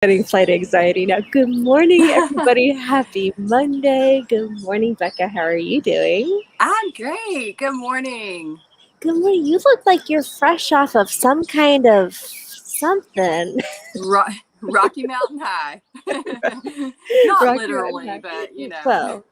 Getting flight anxiety now. Good morning, everybody. Happy Monday. Good morning, Becca. How are you doing? I'm great. Good morning. Good morning. You look like you're fresh off of some kind of something. Ro- Rocky Mountain High. Not Rocky Mountain literally, High. but you know. Well,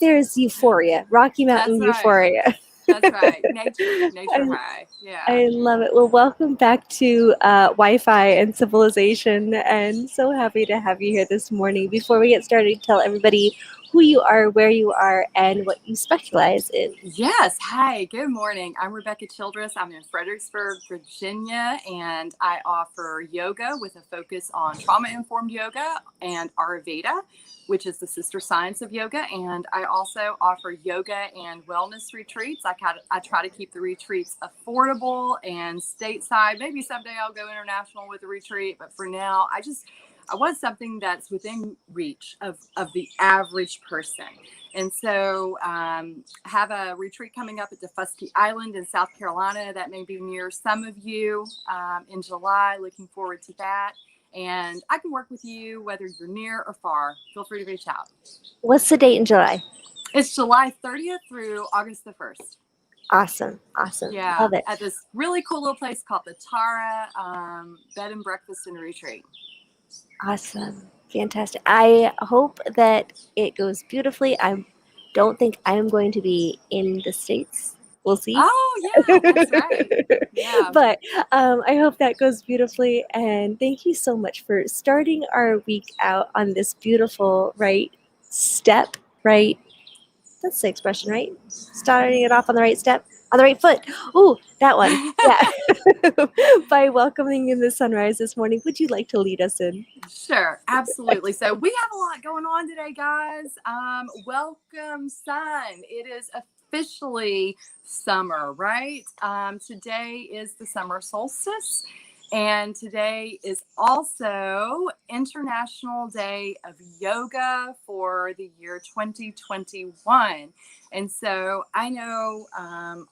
there's euphoria. Rocky That's Mountain right. euphoria. That's right. Nature I, high. Yeah. I love it. Well, welcome back to Wi-Fi and Civilization, and so happy to have you here this morning. Before we get started, tell everybody who you are, where you are, and what you specialize in. Yes. Hi. Good morning. I'm Rebecca Childress. I'm in Fredericksburg, Virginia, and I offer yoga with a focus on trauma-informed yoga and Ayurveda, which is the sister science of yoga. And I also offer yoga and wellness retreats. I try to keep the retreats affordable and stateside. Maybe someday I'll go international with a retreat, but for now, I want something that's within reach of the average person. And so have a retreat coming up at Defusky Island in South Carolina that may be near some of you in July. Looking forward to that. And I can work with you whether you're near or far. Feel free to reach out. What's the date in July? It's July 30th through August the 1st. Awesome. Yeah, Love it. at this really cool little place called the Tara Bed and Breakfast and Retreat. Awesome. Fantastic. I hope that it goes beautifully. I don't think I'm going to be in the States. We'll see. Oh, yeah, that's right. Yeah. But I hope that goes beautifully. And thank you so much for starting our week out on this beautiful, right step, right? That's the expression, right? Starting it off on the right step, on the right foot. Ooh, that one. Yeah. By welcoming in the sunrise this morning, would you like to lead us in? Sure, absolutely. So we have a lot going on today, guys. Welcome, sun. It is officially summer, right? Today is the summer solstice, and today is also International Day of Yoga for the year 2021. And so I know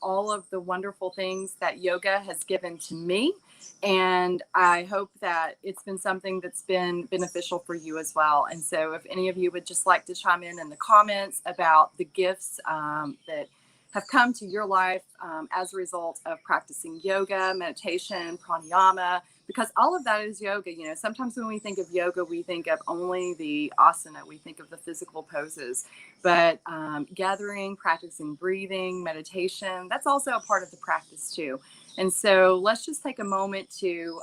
all of the wonderful things that yoga has given to me. And I hope that it's been something that's been beneficial for you as well. And so if any of you would just like to chime in the comments about the gifts that have come to your life as a result of practicing yoga, meditation, pranayama, because all of that is yoga. You know, sometimes when we think of yoga, we think of only the asana, we think of the physical poses, but gathering, practicing breathing, meditation, that's also a part of the practice too. And so let's just take a moment to,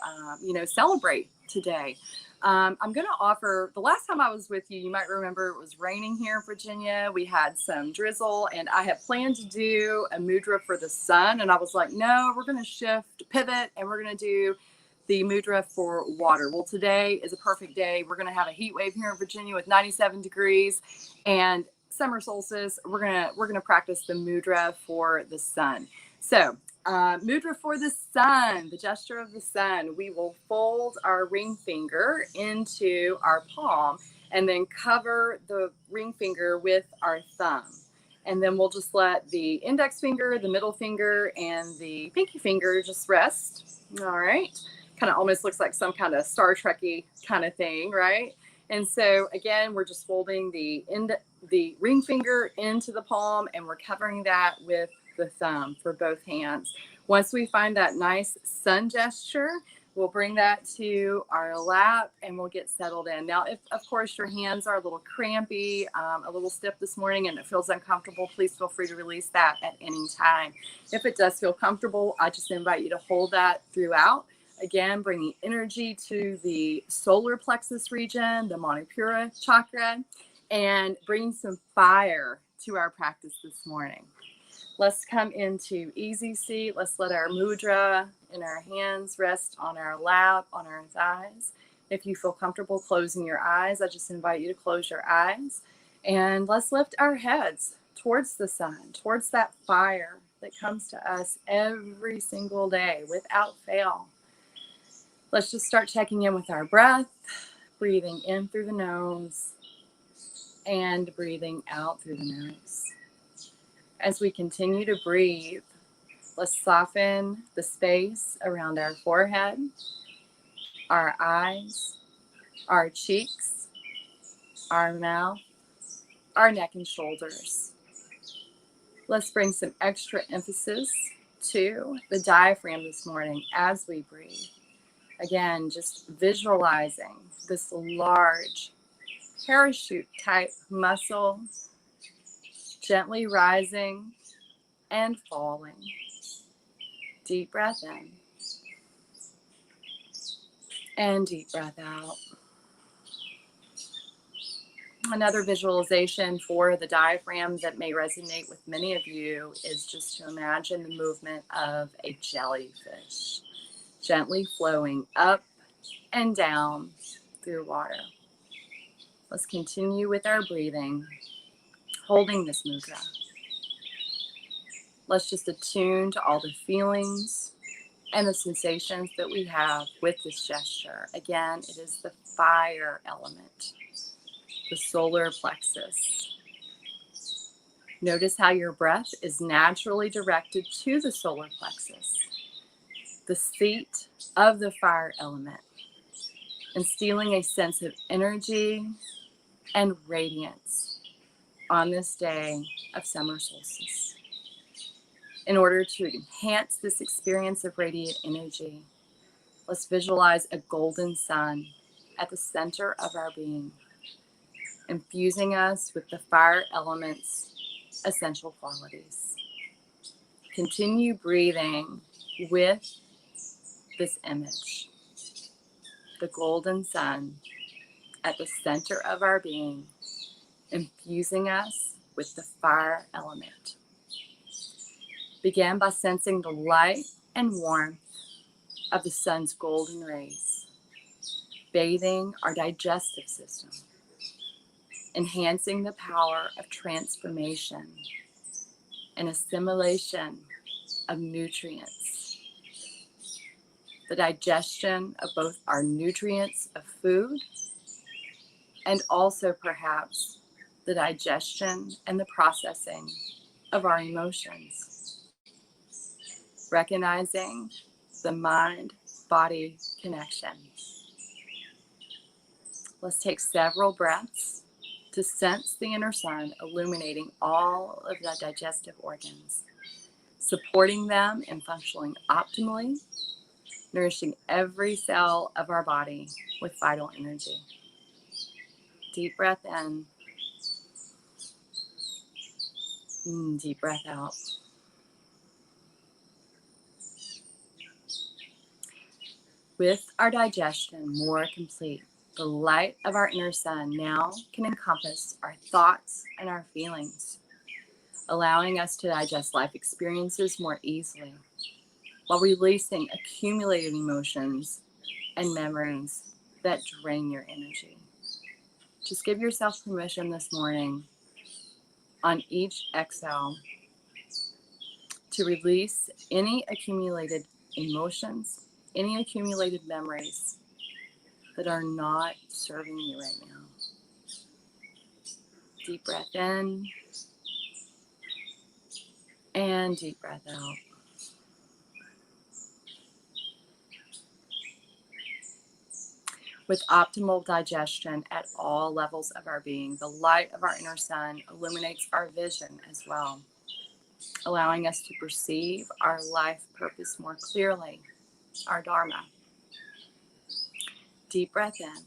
celebrate today. I'm going to offer, the last time I was with you, you might remember it was raining here in Virginia. We had some drizzle, and I had planned to do a mudra for the sun. And I was like, no, we're going to pivot, and we're going to do the mudra for water. Well, today is a perfect day. We're going to have a heat wave here in Virginia with 97 degrees and summer solstice. We're going to practice the mudra for the sun. So mudra for the sun, the gesture of the sun. We will fold our ring finger into our palm and then cover the ring finger with our thumb. And then we'll just let the index finger, the middle finger, and the pinky finger just rest. All right. Kind of almost looks like some kind of Star Trek-y kind of thing, right? And so again, we're just folding the ring finger into the palm, and we're covering that with the thumb for both hands. Once we find that nice sun gesture, we'll bring that to our lap and we'll get settled in. Now, if, of course, your hands are a little crampy, a little stiff this morning, and it feels uncomfortable, please feel free to release that at any time. If it does feel comfortable, I just invite you to hold that throughout. Again, bringing energy to the solar plexus region, the Manipura chakra, and bringing some fire to our practice this morning. Let's come into easy seat. Let's let our mudra in our hands rest on our lap, on our thighs. If you feel comfortable closing your eyes, I just invite you to close your eyes. And let's lift our heads towards the sun, towards that fire that comes to us every single day without fail. Let's just start checking in with our breath, breathing in through the nose and breathing out through the nose. As we continue to breathe, let's soften the space around our forehead, our eyes, our cheeks, our mouth, our neck and shoulders. Let's bring some extra emphasis to the diaphragm this morning as we breathe. Again, just visualizing this large parachute type muscle gently rising and falling. Deep breath in and deep breath out. Another visualization for the diaphragm that may resonate with many of you is just to imagine the movement of a jellyfish, gently flowing up and down through water. Let's continue with our breathing, holding this mudra. Let's just attune to all the feelings and the sensations that we have with this gesture. Again, it is the fire element, the solar plexus. Notice how your breath is naturally directed to the solar plexus, the seat of the fire element, instilling a sense of energy and radiance on this day of summer solstice. In order to enhance this experience of radiant energy, let's visualize a golden sun at the center of our being, infusing us with the fire element's essential qualities. Continue breathing with this image, the golden sun at the center of our being, infusing us with the fire element. Begin by sensing the light and warmth of the sun's golden rays, bathing our digestive system, enhancing the power of transformation and assimilation of nutrients, the digestion of both our nutrients of food and also perhaps the digestion and the processing of our emotions. Recognizing the mind-body connection. Let's take several breaths to sense the inner sun illuminating all of the digestive organs, supporting them in functioning optimally, nourishing every cell of our body with vital energy. Deep breath in, deep breath out. With our digestion more complete, the light of our inner sun now can encompass our thoughts and our feelings, allowing us to digest life experiences more easily, while releasing accumulated emotions and memories that drain your energy. Just give yourself permission this morning on each exhale to release any accumulated emotions, any accumulated memories that are not serving you right now. Deep breath in and deep breath out. With optimal digestion at all levels of our being, the light of our inner sun illuminates our vision as well, allowing us to perceive our life purpose more clearly, our dharma. Deep breath in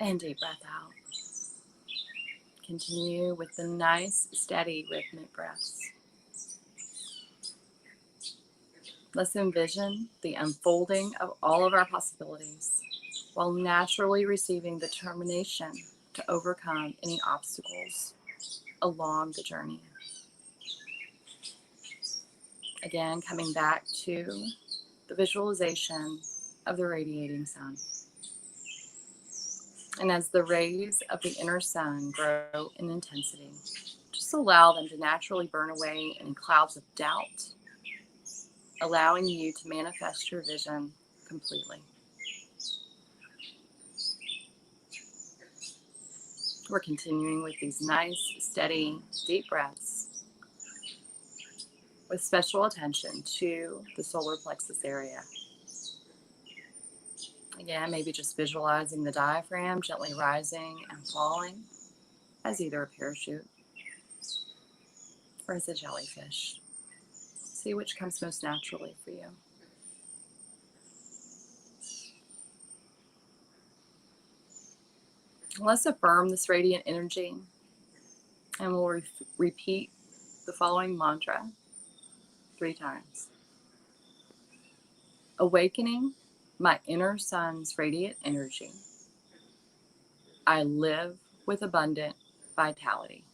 and deep breath out. Continue with the nice, steady, rhythmic breaths. Let's envision the unfolding of all of our possibilities while naturally receiving the determination to overcome any obstacles along the journey. Again, coming back to the visualization of the radiating sun. And as the rays of the inner sun grow in intensity, just allow them to naturally burn away any clouds of doubt, allowing you to manifest your vision completely. We're continuing with these nice, steady, deep breaths with special attention to the solar plexus area. Yeah, maybe just visualizing the diaphragm gently rising and falling as either a parachute or as a jellyfish. See which comes most naturally for you. Let's affirm this radiant energy, and we'll repeat the following mantra 3 times. Awakening my inner sun's radiant energy, I live with abundant vitality.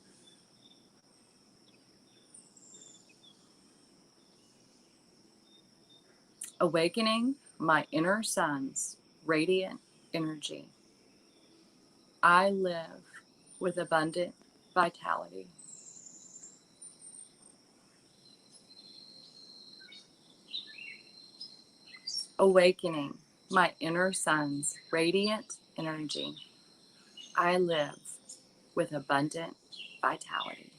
Awakening my inner sun's radiant energy, I live with abundant vitality. Awakening my inner sun's radiant energy, I live with abundant vitality.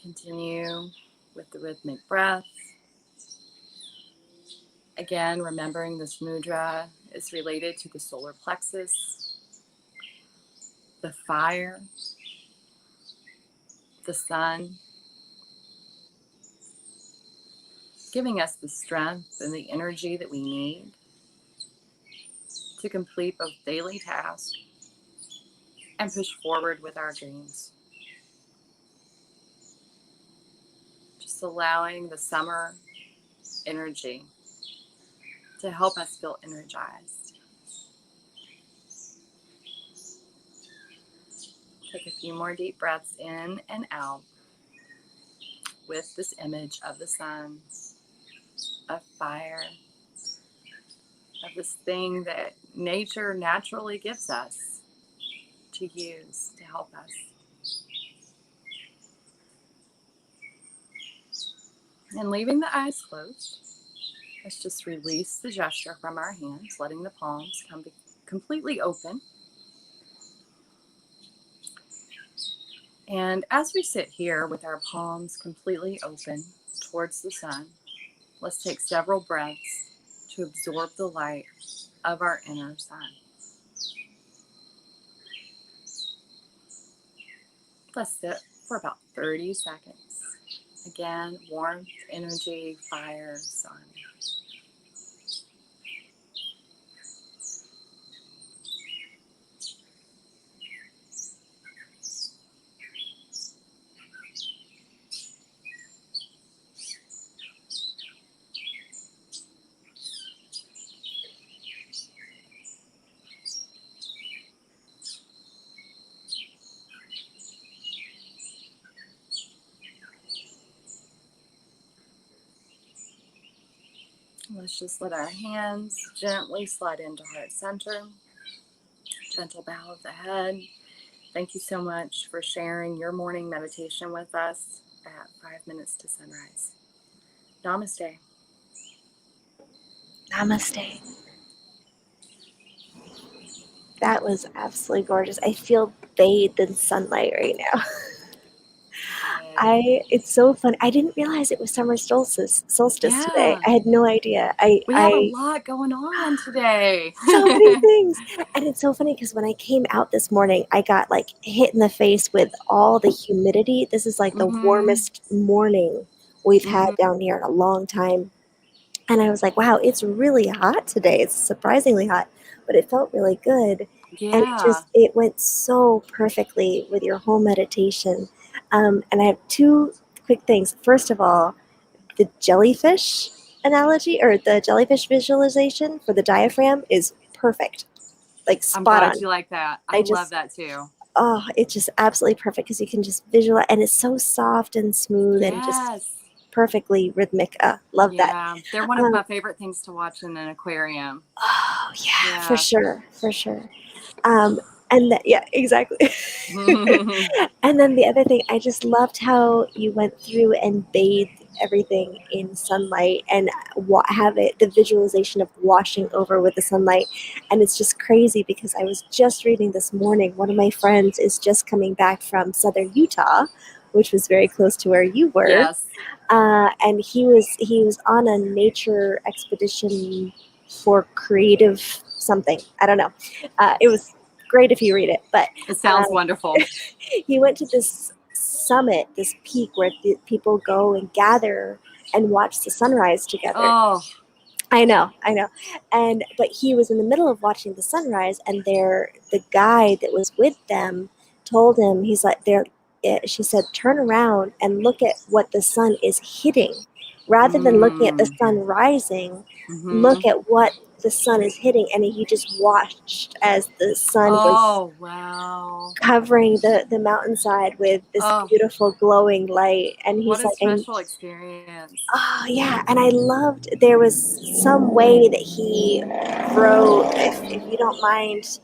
Continue with the rhythmic breath. Again, remembering this mudra is related to the solar plexus, the fire, the sun, giving us the strength and the energy that we need to complete both daily tasks and push forward with our dreams. Just allowing the summer energy to help us feel energized. Take a few more deep breaths in and out with this image of the sun, of fire, of this thing that nature naturally gives us to use to help us. And leaving the eyes closed, let's just release the gesture from our hands, letting the palms come completely open. And as we sit here with our palms completely open towards the sun, let's take several breaths to absorb the light of our inner sun. Let's sit for about 30 seconds. Again, warmth, energy, fire, sun. Let's just let our hands gently slide into heart center. Gentle bow of the head. Thank you so much for sharing your morning meditation with us at 5 minutes to sunrise. Namaste. Namaste. That was absolutely gorgeous. I feel bathed in sunlight right now. It's so fun. I didn't realize it was summer solstice today. I had no idea. We have a lot going on today. So many things. And it's so funny because when I came out this morning, I got like hit in the face with all the humidity. This is like the warmest morning we've had down here in a long time. And I was like, wow, it's really hot today. It's surprisingly hot, but it felt really good. Yeah. And it went so perfectly with your whole meditation. And I have 2 quick things. First of all, the jellyfish analogy or the jellyfish visualization for the diaphragm is perfect. Like spot on. I'm glad you like that. I love that too. Oh, it's just absolutely perfect because you can just visualize, and it's so soft and smooth and just perfectly rhythmic. Love that. Yeah, they're one of my favorite things to watch in an aquarium. Oh, yeah. For sure. And yeah, exactly. And then the other thing, I just loved how you went through and bathed everything in sunlight and have it, the visualization of washing over with the sunlight. And it's just crazy because I was just reading this morning, one of my friends is just coming back from southern Utah, which was very close to where you were. Yes. and he was on a nature expedition for creative something. I don't know. It was great if you read it, but It sounds wonderful. he went to this summit, this peak where the people go and gather and watch the sunrise together. Oh, I know. And but he was in the middle of watching the sunrise, and the guy that was with them told him, he's like, there. She said, turn around and look at what the sun is hitting, rather than looking at the mm, sun rising. hmm Look at what the sun is hitting, and he just watched as the sun was oh, wow. covering the mountainside with this Oh, beautiful glowing light. And what he's a like, special experience. oh yeah, and I loved there was some way that he wrote. If you don't mind,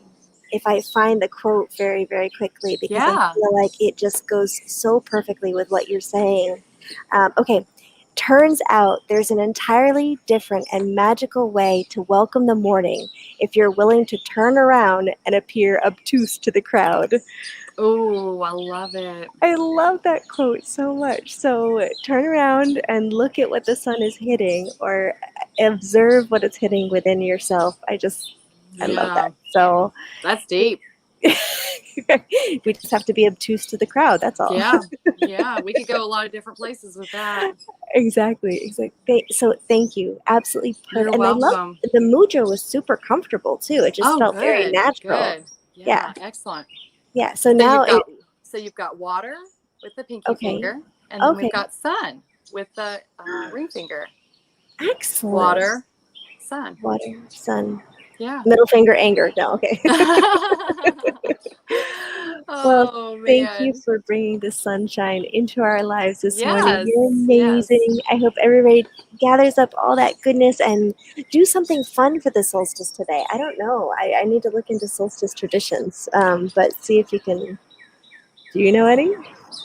if I find the quote very very quickly, because I Yeah. feel like it just goes so perfectly with what you're saying. Okay. Turns out there's an entirely different and magical way to welcome the morning if you're willing to turn around and appear obtuse to the crowd. Oh, I love it. I love that quote so much. So turn around and look at what the sun is hitting, or observe what it's hitting within yourself. I love Yeah, that. So that's deep. we just have to be obtuse to the crowd. That's all. Yeah. Yeah. We could go a lot of different places with that. Exactly. Exactly. So thank you. Absolutely You're perfect. And I love welcome. the mujo was super comfortable too. It just Oh, felt very good. natural. Good. Yeah. Yeah. Excellent. Yeah. So So now you've it. got you've got water with the pinky Okay. finger, and then we've Okay. got sun with the ring finger. Excellent. Water, sun. Water, sun, Yeah. middle finger, anger. No. Okay. Well, Oh thank you man. for bringing the sunshine into our lives this morning. Yes. You're Yes. amazing. I hope everybody gathers up all that goodness and do something fun for the solstice today. I don't know. I need to look into solstice traditions, but see if you can. Do you know any?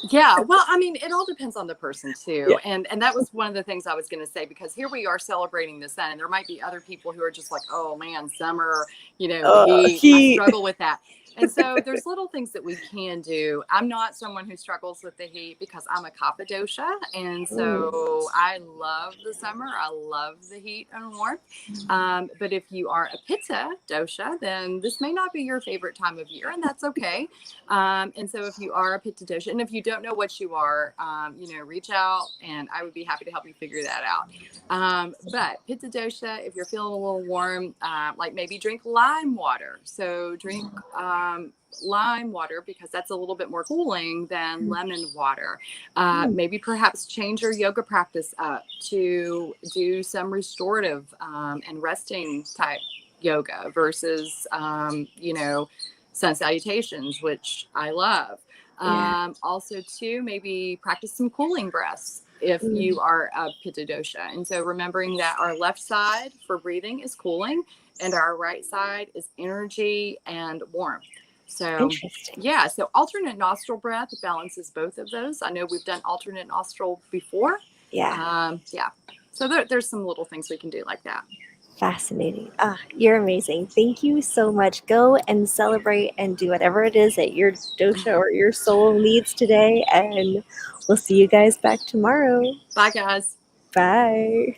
Yeah, well, I mean, it all depends on the person Yeah. too, and that was one of the things I was going to say, because here we are celebrating the sun, and there might be other people who are just like, oh man, summer, the heat, I Heat. struggle with that. And so there's little things that we can do. I'm not someone who struggles with the heat because I'm a kapha dosha, and Mm, so I love the summer. I love the heat and warmth. But if you are a pitta dosha, then this may not be your favorite time of year, and that's okay. And so if you are a pitta dosha, and if you don't know what you are, reach out and I would be happy to help you figure that out. But pitta dosha, if you're feeling a little warm, like maybe drink lime water. So drink lime water because that's a little bit more cooling than lemon water. mm, Maybe perhaps change your yoga practice up to do some restorative and resting type yoga versus, sun salutations, which I love. yeah. Also, too, maybe practice some cooling breaths if Mm, you are a pitta dosha. And so remembering that our left side for breathing is cooling and our right side is energy and warmth. So, interesting. yeah, so alternate nostril breath balances both of those. I know we've done alternate nostril before. Yeah. Yeah. So there's some little things we can do like that. Fascinating. Ah, you're amazing. Thank you so much. Go and celebrate and do whatever it is that your dosha or your soul needs today. And we'll see you guys back tomorrow. Bye, guys. Bye.